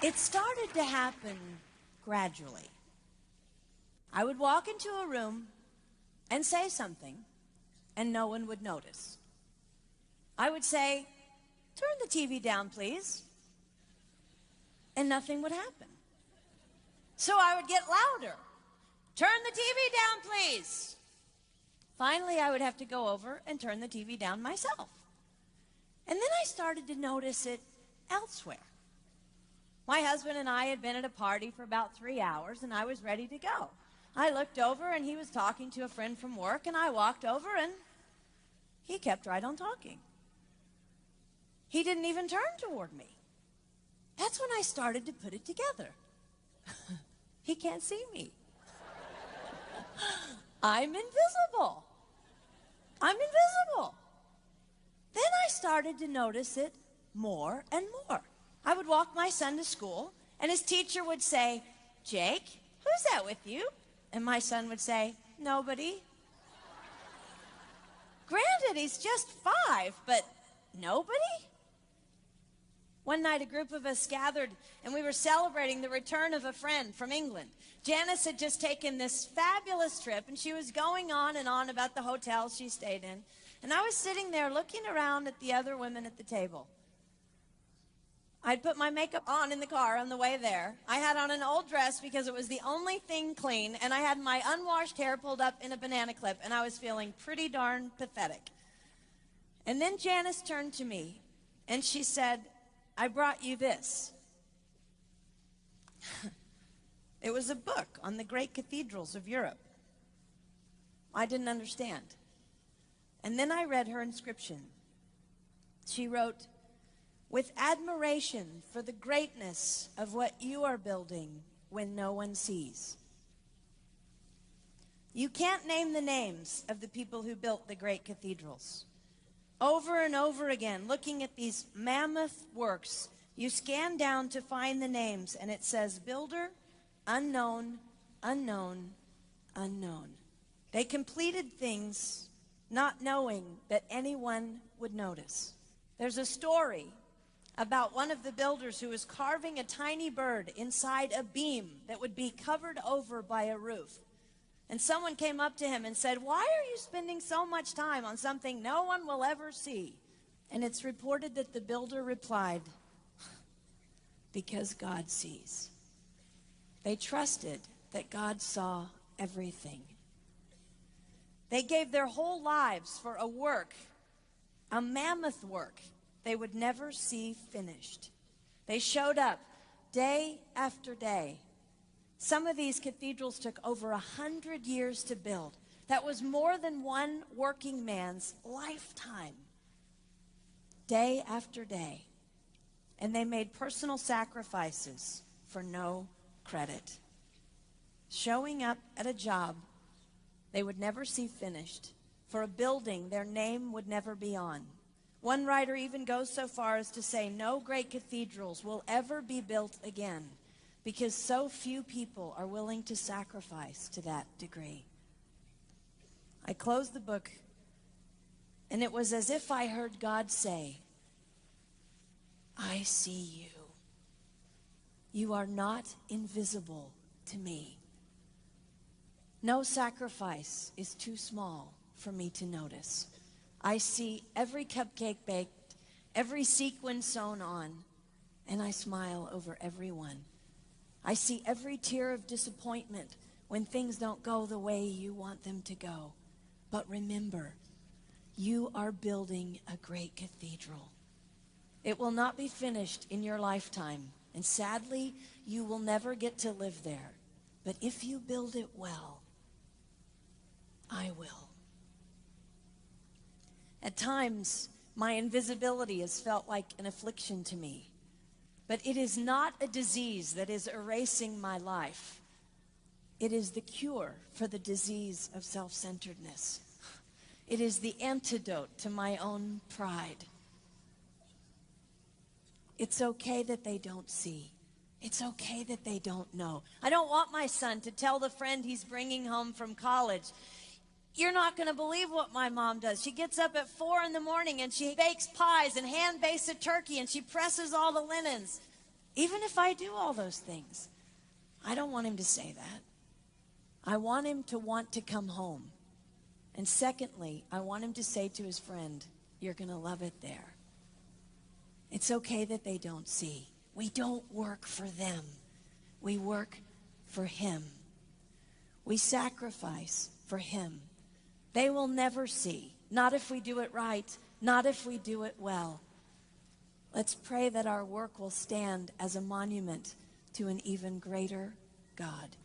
It started to happen gradually. I would walk into a room and say something, and no one would notice. I would say, "Turn the TV down, please," and nothing would happen. So I would get louder. "Turn the TV down, please." Finally, I would have to go over and turn the TV down myself. And then I started to notice it elsewhere. My husband and I had been at a party for about 3 hours, and I was ready to go. I looked over, and he was talking to a friend from work, and I walked over, and he kept right on talking. He didn't even turn toward me. That's when I started to put it together. He can't see me. I'm invisible. I'm invisible. Then I started to notice it more and more. I would walk my son to school, and his teacher would say, "Jake, who's that with you?" And my son would say, "Nobody." Granted, he's just 5, but nobody? One night, a group of us gathered, and we were celebrating the return of a friend from England. Janice had just taken this fabulous trip, and she was going on and on about the hotel she stayed in. And I was sitting there looking around at the other women at the table. I'd put my makeup on in the car on the way there. I had on an old dress because it was the only thing clean, and I had my unwashed hair pulled up in a banana clip, and I was feeling pretty darn pathetic. And then Janice turned to me, and she said, "I brought you this." It was a book on the great cathedrals of Europe. I didn't understand. And then I read her inscription. She wrote, "With admiration for the greatness of what you are building when no one sees." You can't name the names of the people who built the great cathedrals. Over and over again, looking at these mammoth works, you scan down to find the names, and it says, "Builder, unknown, unknown, unknown." They completed things not knowing that anyone would notice. There's a story about one of the builders who was carving a tiny bird inside a beam that would be covered over by a roof. And someone came up to him and said, "Why are you spending so much time on something no one will ever see?" And it's reported that the builder replied, "Because God sees." They trusted that God saw everything. They gave their whole lives for a work, a mammoth work, they would never see finished. They showed up day after day. Some of these cathedrals took over 100 years to build. That was more than one working man's lifetime. Day after day. And they made personal sacrifices for no credit. Showing up at a job they would never see finished, for a building their name would never be on. One writer even goes so far as to say no great cathedrals will ever be built again because so few people are willing to sacrifice to that degree. I closed the book, and it was as if I heard God say, "I see you. You are not invisible to me. No sacrifice is too small for me to notice. I see every cupcake baked, every sequin sewn on, and I smile over every one. I see every tear of disappointment when things don't go the way you want them to go. But remember, you are building a great cathedral. It will not be finished in your lifetime, and sadly, you will never get to live there. But if you build it well, I will." At times, my invisibility has felt like an affliction to me. But it is not a disease that is erasing my life. It is the cure for the disease of self-centeredness. It is the antidote to my own pride. It's okay that they don't see. It's okay that they don't know. I don't want my son to tell the friend he's bringing home from college, "You're not going to believe what my mom does. She gets up at 4 in the morning and she bakes pies and hand bakes a turkey and she presses all the linens." Even if I do all those things, I don't want him to say that. I want him to want to come home. And secondly, I want him to say to his friend, you're going to love it there. It's okay that they don't see. We don't work for them. We work for him. We sacrifice for him. They will never see. Not if we do it right. Not if we do it well. Let's pray that our work will stand as a monument to an even greater God.